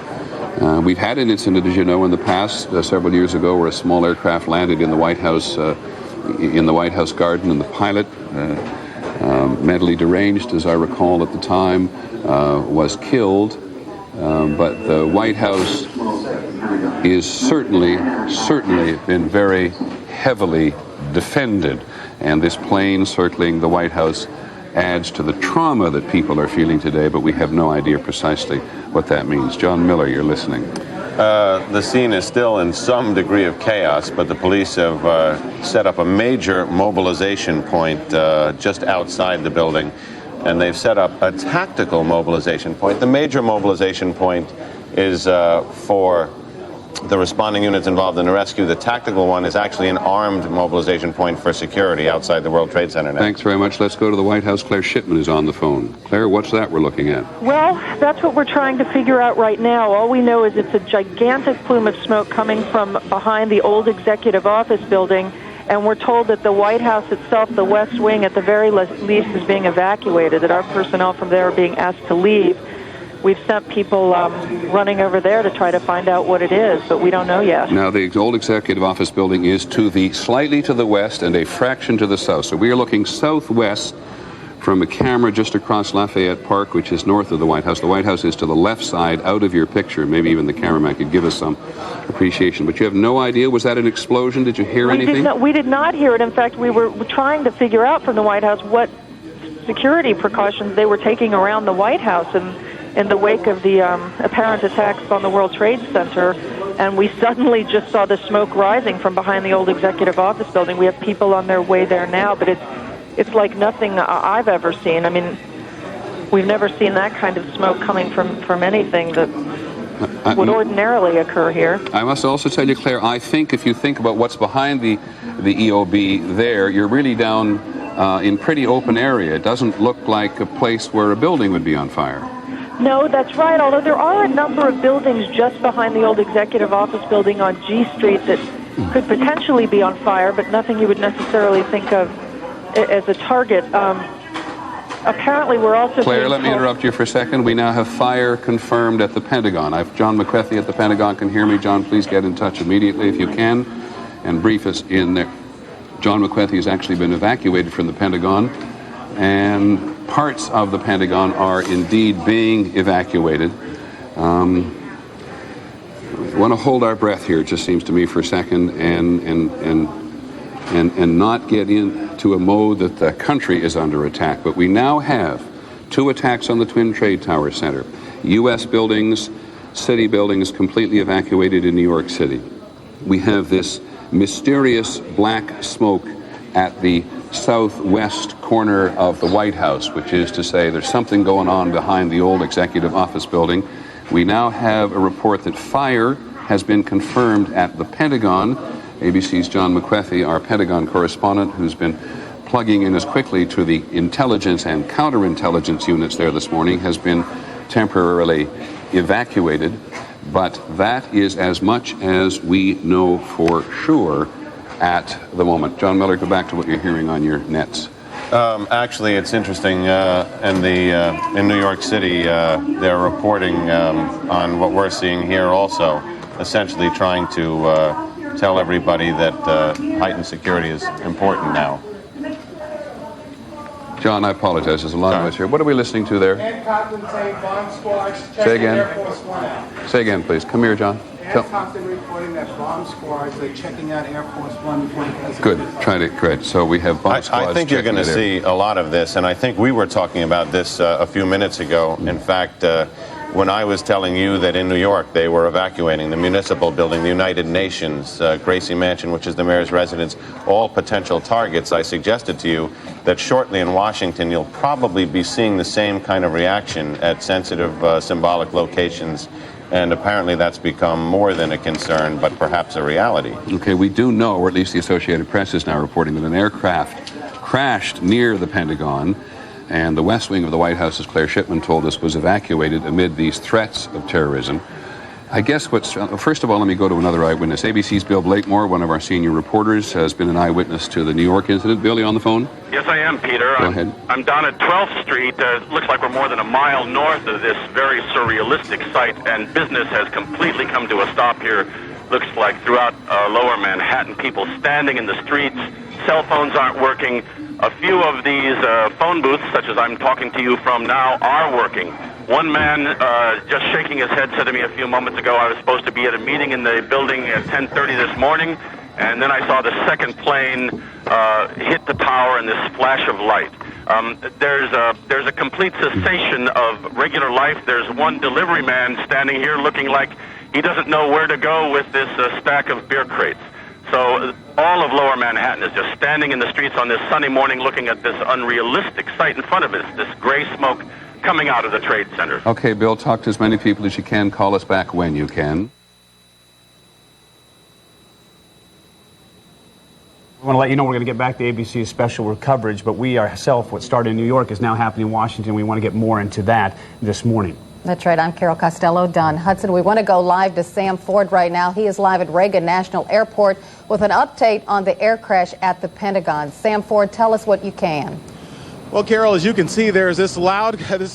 We've had an incident, as you know, in the past, several years ago, where a small aircraft landed in the White House garden, and the pilot, mentally deranged, as I recall at the time, was killed. But the White House is certainly been very heavily defended, and this plane circling the White House adds to the trauma that people are feeling today, but we have no idea precisely what that means. John Miller, you're listening. The scene is still in some degree of chaos, but the police have set up a major mobilization point just outside the building, and they've set up a tactical mobilization point. The major mobilization point is for the responding units involved in the rescue. The tactical one is actually an armed mobilization point for security outside the World Trade Center now. Thanks very much. Let's go to the White House. Claire Shipman is on the phone. Claire, what's that we're looking at? Well, that's what we're trying to figure out right now. All we know is it's a gigantic plume of smoke coming from behind the old executive office building, and we're told that the White House itself, the West Wing, at the very least, is being evacuated, that our personnel from there are being asked to leave. We've sent people running over there to try to find out what it is, but we don't know yet. Now, the old executive office building is slightly to the west and a fraction to the south. So we are looking southwest from a camera just across Lafayette Park, which is north of the White House. The White House is to the left side, out of your picture. Maybe even the cameraman could give us some appreciation. But you have no idea. Was that an explosion? Did you hear anything? We did not hear it. In fact, we were trying to figure out from the White House what security precautions they were taking around the White House in the wake of the apparent attacks on the World Trade Center, and we suddenly just saw the smoke rising from behind the old executive office building. We have people on their way there now, but it's like nothing I've ever seen. I mean, we've never seen that kind of smoke coming from anything that would ordinarily occur here. I must also tell you, Claire, I think if you think about what's behind the EOB there, you're really down in pretty open area. It doesn't look like a place where a building would be on fire. No, that's right, although there are a number of buildings just behind the old executive office building on G Street that could potentially be on fire, but nothing you would necessarily think of as a target. Apparently, we're also... Claire, let me interrupt you for a second. We now have fire confirmed at the Pentagon. John McCarthy at the Pentagon can hear me. John, please get in touch immediately if you can and brief us in there. John McCarthy has actually been evacuated from the Pentagon, and parts of the Pentagon are indeed being evacuated. We want to hold our breath here, it just seems to me, for a second, and not get into a mode that the country is under attack. But we now have 2 attacks on the Twin Trade Tower Center. U.S. buildings, city buildings completely evacuated in New York City. We have this mysterious black smoke at the southwest corner of the White House, which is to say there's something going on behind the old executive office building. We now have a report that fire has been confirmed at the Pentagon. ABC's John McWethy, our Pentagon correspondent, who's been plugging in as quickly to the intelligence and counterintelligence units there this morning, has been temporarily evacuated. But that is as much as we know for sure at the moment. John Miller, go back to what you're hearing on your nets. Actually, it's interesting. In New York City, they're reporting on what we're seeing here also, essentially trying to tell everybody that heightened security is important now. John, I apologize. There's a lot of us here. What are we listening to there? Say again. Say again, please. Come here, John. Reporting that bomb squads are checking out Air Force One before the president. Good. Try to correct. So we have bomb squads. I think you're going to see a lot of this, and I think we were talking about this a few minutes ago. In fact, when I was telling you that in New York they were evacuating the municipal building, the United Nations, Gracie Mansion, which is the mayor's residence, all potential targets, I suggested to you that shortly in Washington you'll probably be seeing the same kind of reaction at sensitive symbolic locations. And apparently that's become more than a concern, but perhaps a reality. Okay, we do know, or at least the Associated Press is now reporting, that an aircraft crashed near the Pentagon, and the West Wing of the White House, as Claire Shipman told us, was evacuated amid these threats of terrorism. I guess first of all, let me go to another eyewitness. ABC's Bill Blakemore, one of our senior reporters, has been an eyewitness to the New York incident. Bill, you on the phone? Yes, I am, Peter. Go ahead. I'm down at 12th Street. It looks like we're more than a mile north of this very surrealistic site, and business has completely come to a stop here. Looks like throughout lower Manhattan, people standing in the streets, cell phones aren't working. A few of these phone booths, such as I'm talking to you from now, are working. One man, just shaking his head, said to me a few moments ago, I was supposed to be at a meeting in the building at 10:30 this morning, and then I saw the second plane hit the tower in this flash of light. There's a complete cessation of regular life. There's one delivery man standing here looking like he doesn't know where to go with this stack of beer crates. So all of lower Manhattan is just standing in the streets on this sunny morning looking at this unrealistic sight in front of us, this gray smoke coming out of the trade center. Okay, Bill, talk to as many people as you can. Call us back when you can. I want to let you know we're going to get back to ABC's special coverage, but we ourselves, what started in New York is now happening in Washington. We want to get more into that this morning. That's right. I'm Carol Costello. Don Hudson. We want to go live to Sam Ford right now. He is live at Reagan National Airport with an update on the air crash at the Pentagon. Sam Ford, tell us what you can. Well, Carol, as you can see, there's this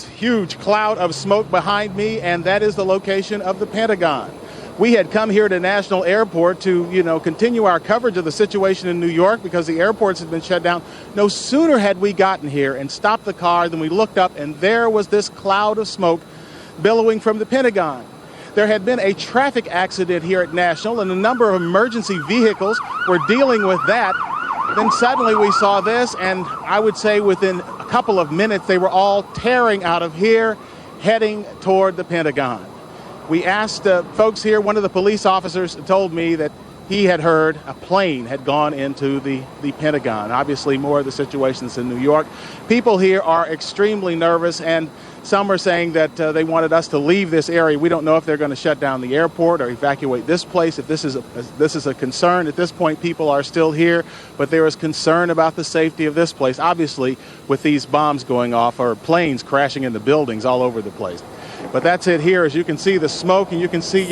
huge cloud of smoke behind me, and that is the location of the Pentagon. We had come here to National Airport to, continue our coverage of the situation in New York because the airports had been shut down. No sooner had we gotten here and stopped the car than we looked up, and there was this cloud of smoke billowing from the Pentagon. There had been a traffic accident here at National, and a number of emergency vehicles were dealing with that. Then suddenly we saw this, and I would say within a couple of minutes, they were all tearing out of here, heading toward the Pentagon. We asked folks here. One of the police officers told me that he had heard a plane had gone into the Pentagon. Obviously, more of the situations in New York. People here are extremely nervous, and some are saying that they wanted us to leave this area. We don't know if they're going to shut down the airport or evacuate this place. If this is a concern, at this point, people are still here, but there is concern about the safety of this place. Obviously, with these bombs going off or planes crashing into buildings all over the place. But that's it here. As you can see the smoke, and you can see,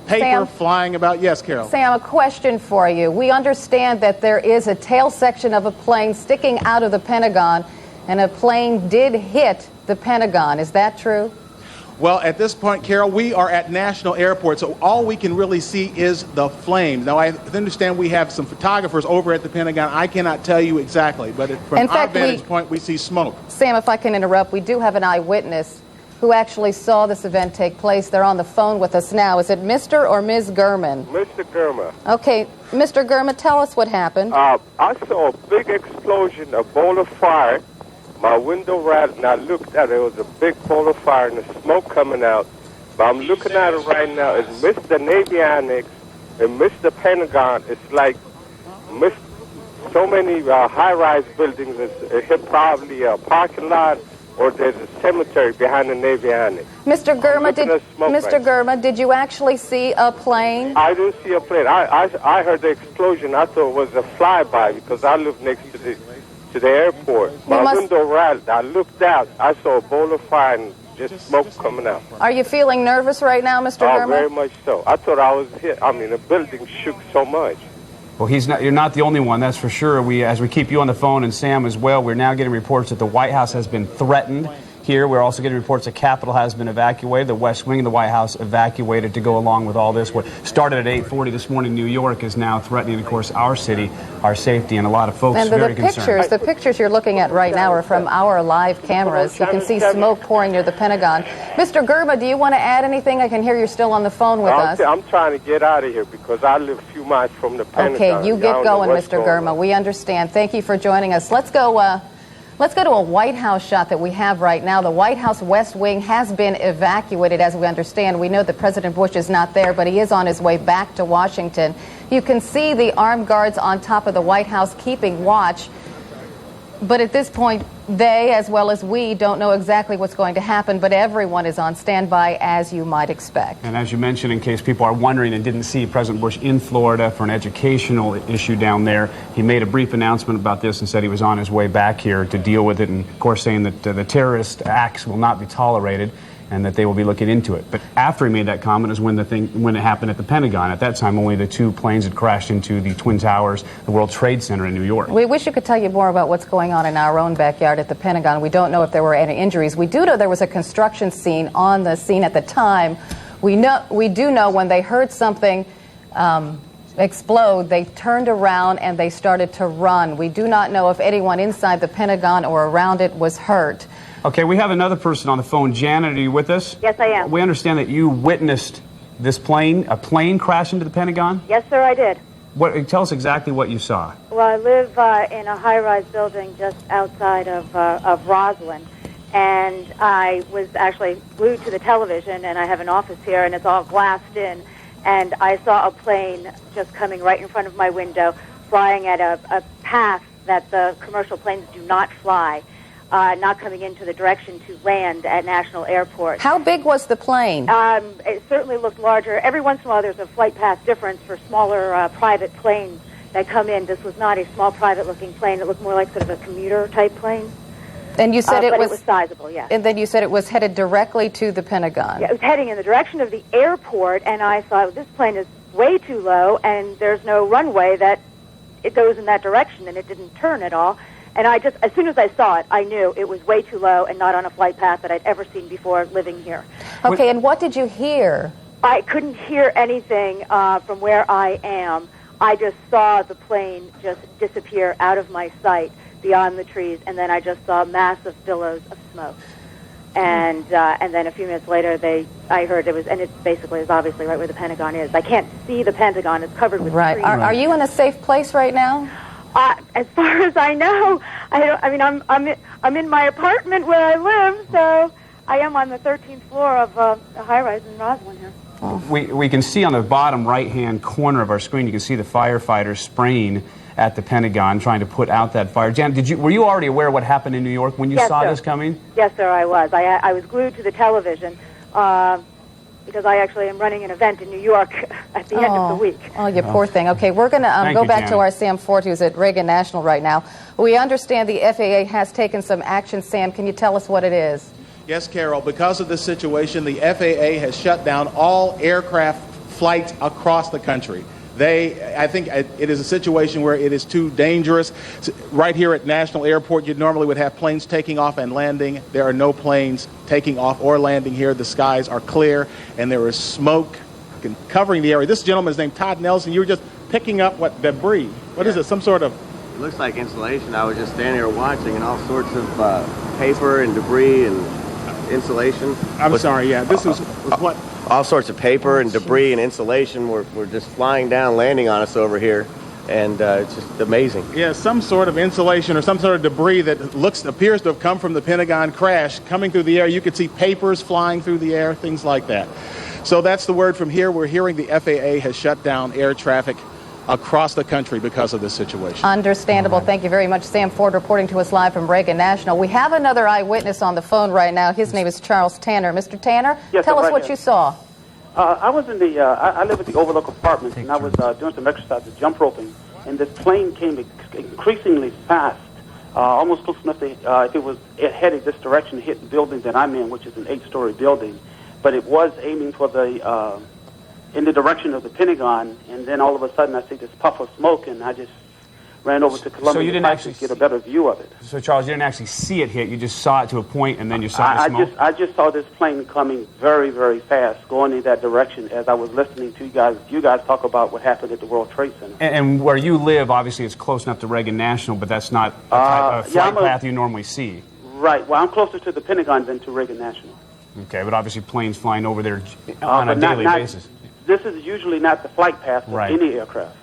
paper flying about. Yes, Carol. Sam, a question for you. We understand that there is a tail section of a plane sticking out of the Pentagon, and a plane did hit the Pentagon. Is that true? Well, at this point, Carol, we are at National Airport, so all we can really see is the flames. Now, I understand we have some photographers over at the Pentagon. I cannot tell you exactly, but from our vantage point, we see smoke. Sam, if I can interrupt, we do have an eyewitness who actually saw this event take place. They're on the phone with us now. Is it Mr. or Ms. Gurman? Mr. Gurman. Okay, Mr. Gurman, tell us what happened. I saw a big explosion, a ball of fire. My window right, and I looked at it. It was a big ball of fire and the smoke coming out. But I'm looking at it right now. It's Mr. Navy Annex and Mr. Pentagon. It's like so many high-rise buildings. It's probably a parking lot, or there's a cemetery behind the Navy Annex. Mr. Gurma, did you actually see a plane? I didn't see a plane. I heard the explosion. I thought it was a flyby because I live next to the airport. My window rattled. I looked out. I saw a bowl of fire and just smoke coming out. Are you feeling nervous right now, Mr. Gurma? Oh, very much so. I thought I was hit. I mean, the building shook so much. Well, you're not the only one, that's for sure. As we keep you on the phone, and Sam as well, we're now getting reports that the White House has been threatened. Here, we're also getting reports the Capitol has been evacuated, the West Wing of the White House evacuated to go along with all this. What started at 8:40 this morning in New York is now threatening, of course, our city, our safety, and a lot of folks and very concerned. The pictures you're looking at right now are from our live cameras. You can see smoke pouring near the Pentagon. Mr. Gurma, do you want to add anything? I can hear you're still on the phone with us. I'm trying to get out of here because I live a few miles from the Pentagon. Okay, you get going, Mr. Gurma. We understand. Thank you for joining us. Let's go to a White House shot that we have right now. The White House West Wing has been evacuated, as we understand. We know that President Bush is not there, but he is on his way back to Washington. You can see the armed guards on top of the White House keeping watch. But at this point, they, as well as we, don't know exactly what's going to happen, but everyone is on standby, as you might expect. And as you mentioned, in case people are wondering and didn't see President Bush in Florida for an educational issue down there, he made a brief announcement about this and said he was on his way back here to deal with it, and of course saying that the terrorist acts will not be tolerated and that they will be looking into it. But after he made that comment is when it happened at the Pentagon. At that time, only the two planes had crashed into the Twin Towers, the World Trade Center in New York. We wish you could tell you more about what's going on in our own backyard at the Pentagon. We don't know if there were any injuries. We do know there was a construction scene on the scene at the time. We do know when they heard something explode, they turned around and they started to run. We do not know if anyone inside the Pentagon or around it was hurt. Okay, we have another person on the phone. Janet, are you with us? Yes, I am. We understand that you witnessed a plane crash into the Pentagon? Yes, sir, I did. Tell us exactly what you saw. Well, I live in a high-rise building just outside of Roslyn, and I was actually glued to the television, and I have an office here, and it's all glassed in, and I saw a plane just coming right in front of my window, flying at a path that the commercial planes do not fly. Not coming into the direction to land at National Airport. How big was the plane? It certainly looked larger. Every once in a while there's a flight path difference for smaller private planes that come in. This was not a small private-looking plane. It looked more like sort of a commuter-type plane. And you said it was sizable, yes. And then you said it was headed directly to the Pentagon. Yeah, it was heading in the direction of the airport, and I thought, this plane is way too low, and there's no runway that it goes in that direction, and it didn't turn at all. And as soon as I saw it, I knew it was way too low and not on a flight path that I'd ever seen before living here. Okay, and what did you hear? I couldn't hear anything from where I am. I just saw the plane just disappear out of my sight beyond the trees, and then I just saw massive billows of smoke. And then a few minutes later, I heard it was, and it basically is obviously right where the Pentagon is. I can't see the Pentagon; it's covered with trees. Are you in a safe place right now? As far as I know, I'm in my apartment where I live, so I am on the 13th floor of a high-rise in Roslyn here. We can see on the bottom right-hand corner of our screen, you can see the firefighters spraying at the Pentagon, trying to put out that fire. Jan, were you already aware of what happened in New York when you saw this coming? Yes, sir, I was. I was glued to the television because I actually am running an event in New York at the end of the week. Oh, you poor thing. Okay, we're going to go back to our Sam Ford, who's at Reagan National right now. We understand the FAA has taken some action. Sam, can you tell us what it is? Yes, Carol. Because of this situation, the FAA has shut down all aircraft flights across the country. I think it is a situation where it is too dangerous. Right here at National Airport, you normally would have planes taking off and landing. There are no planes taking off or landing here. The skies are clear, and there is smoke covering the area. This gentleman is named Todd Nelson. You were just picking up debris. What is it? Some sort of... It looks like insulation. I was just standing here watching, and all sorts of paper and debris and insulation. I'm sorry, yeah. This was what... All sorts of paper and debris and insulation were just flying down, landing on us over here, and it's just amazing. Yeah, some sort of insulation or some sort of debris that appears to have come from the Pentagon crash coming through the air. You could see papers flying through the air, things like that. So that's the word from here. We're hearing the FAA has shut down air traffic across the country because of this situation. Understandable. Thank you very much. Sam Ford reporting to us live from Reagan National. We have another eyewitness on the phone right now. His name is Charles Tanner. Mr. Tanner, Yes, tell I'm us right what here. you saw. I was in the, I live at the Overlook Apartments, and I was doing some exercises, jump roping, and this plane came increasingly fast, almost close enough to, if it headed this direction, hit the building that I'm in, which is an 8-story building, but it was aiming for the, in the direction of the Pentagon, and then all of a sudden I see this puff of smoke, and I just ran over to Columbia So you didn't Pike actually to get a better view of it. So, Charles, you didn't actually see it hit. You just saw it to a point, and then you saw the smoke? I just saw this plane coming very, very fast, going in that direction as I was listening to you guys talk about what happened at the World Trade Center. And where you live, obviously, it's close enough to Reagan National, but that's not a type of flight path you normally see. Right. Well, I'm closer to the Pentagon than to Reagan National. Okay, but obviously planes flying over there on a daily basis. This is usually not the flight path of any aircraft.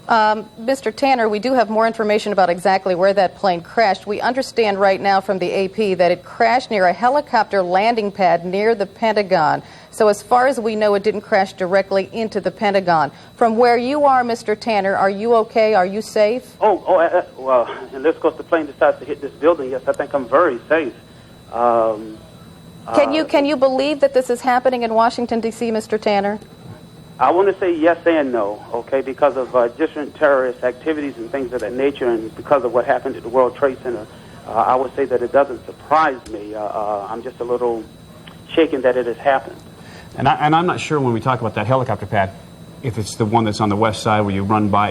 Mr. Tanner, we do have more information about exactly where that plane crashed. We understand right now from the AP that it crashed near a helicopter landing pad near the Pentagon. So as far as we know, it didn't crash directly into the Pentagon. From where you are, Mr. Tanner, are you okay? Are you safe? Well, unless, of course, the plane decides to hit this building, yes, I think I'm very safe. Can you believe that this is happening in Washington, D.C., Mr. Tanner? I want to say yes and no, okay, because of different terrorist activities and things of that nature, and because of what happened at the World Trade Center, I would say that it doesn't surprise me. I'm just a little shaken that it has happened. And I'm not sure when we talk about that helicopter pad, if it's the one that's on the west side where you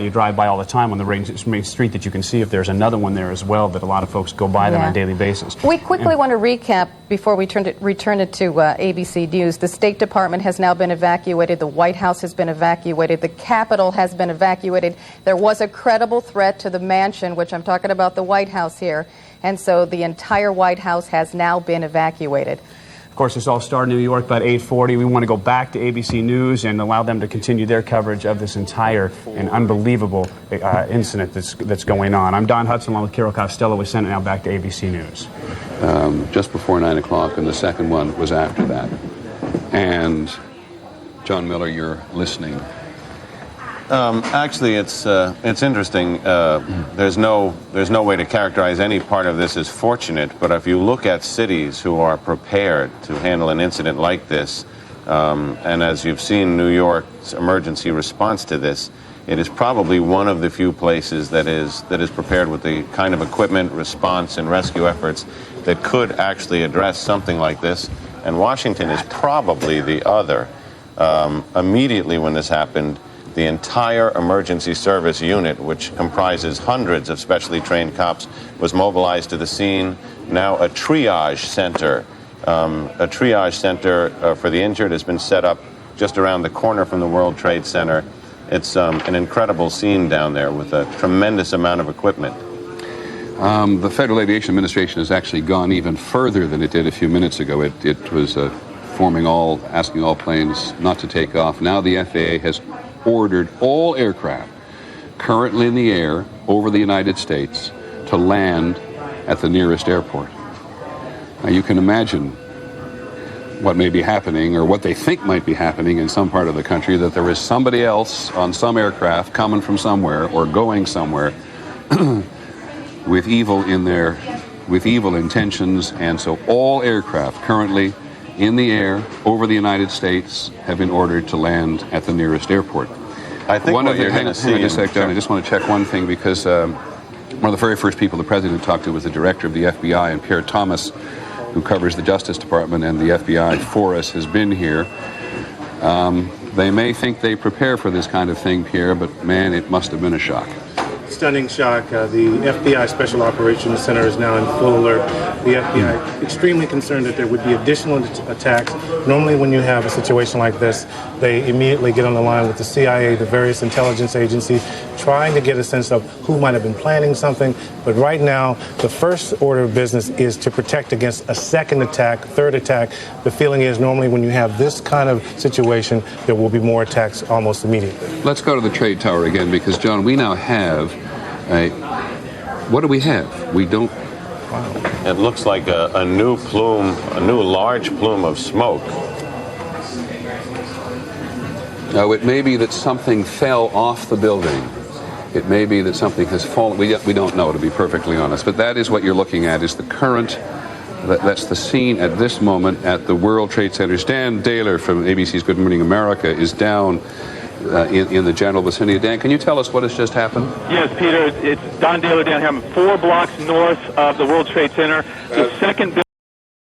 drive by all the time on the main street, that you can see if there's another one there as well that a lot of folks go by there on a daily basis. We quickly want to recap before we return it to ABC News. The State Department has now been evacuated. The White House has been evacuated. The Capitol has been evacuated. There was a credible threat to the mansion, which I'm talking about the White House here. And so the entire White House has now been evacuated. Of course, this all started in New York about 8:40. We want to go back to ABC News and allow them to continue their coverage of this entire and unbelievable incident that's going on. I'm Don Hudson along with Carol Costello. We send it now back to ABC News. Just before 9 o'clock, and the second one was after that. And, John Miller, you're listening. Actually, it's interesting. There's no way to characterize any part of this as fortunate, but if you look at cities who are prepared to handle an incident like this, and as you've seen New York's emergency response to this, it is probably one of the few places that is prepared with the kind of equipment, response, and rescue efforts that could actually address something like this. And Washington is probably the other. Immediately when this happened, the entire emergency service unit, which comprises hundreds of specially trained cops, was mobilized to the scene. Now a triage center for the injured has been set up just around the corner from the World Trade Center. It's an incredible scene down there with a tremendous amount of equipment. The Federal Aviation Administration has actually gone even further than it did a few minutes ago. It was asking all planes not to take off. Now the FAA has ordered all aircraft currently in the air over the United States to land at the nearest airport. Now you can imagine what may be happening, or what they think might be happening in some part of the country, that there is somebody else on some aircraft coming from somewhere or going somewhere with evil intentions. And so all aircraft currently in the air over the United States have been ordered to land at the nearest airport. I think what you're going to see... Hang on a sec, Don. I just want to check one thing, because one of the very first people the President talked to was the Director of the FBI, and Pierre Thomas, who covers the Justice Department and the FBI for us, has been here. They may think they prepare for this kind of thing, Pierre, but man, it must have been a shock. Stunning shock. The FBI Special Operations Center is now in full alert. The FBI extremely concerned that there would be additional attacks. Normally when you have a situation like this, they immediately get on the line with the CIA, the various intelligence agencies, trying to get a sense of who might have been planning something. But right now, the first order of business is to protect against a second attack, third attack. The feeling is normally when you have this kind of situation, there will be more attacks almost immediately. Let's go to the trade tower again, because, John, we now have what do we have? We don't... Wow. It looks like a new large plume of smoke. Now, it may be that something fell off the building. It may be that something has fallen. We don't know, to be perfectly honest. But that is what you're looking at, is the current. That's the scene at this moment at the World Trade Center. Dan Dahler from ABC's Good Morning America is down in the general vicinity. Dan, can you tell us what has just happened? Yes, Peter. It's Don Dahler down here. I'm 4 blocks north of the World Trade Center. The second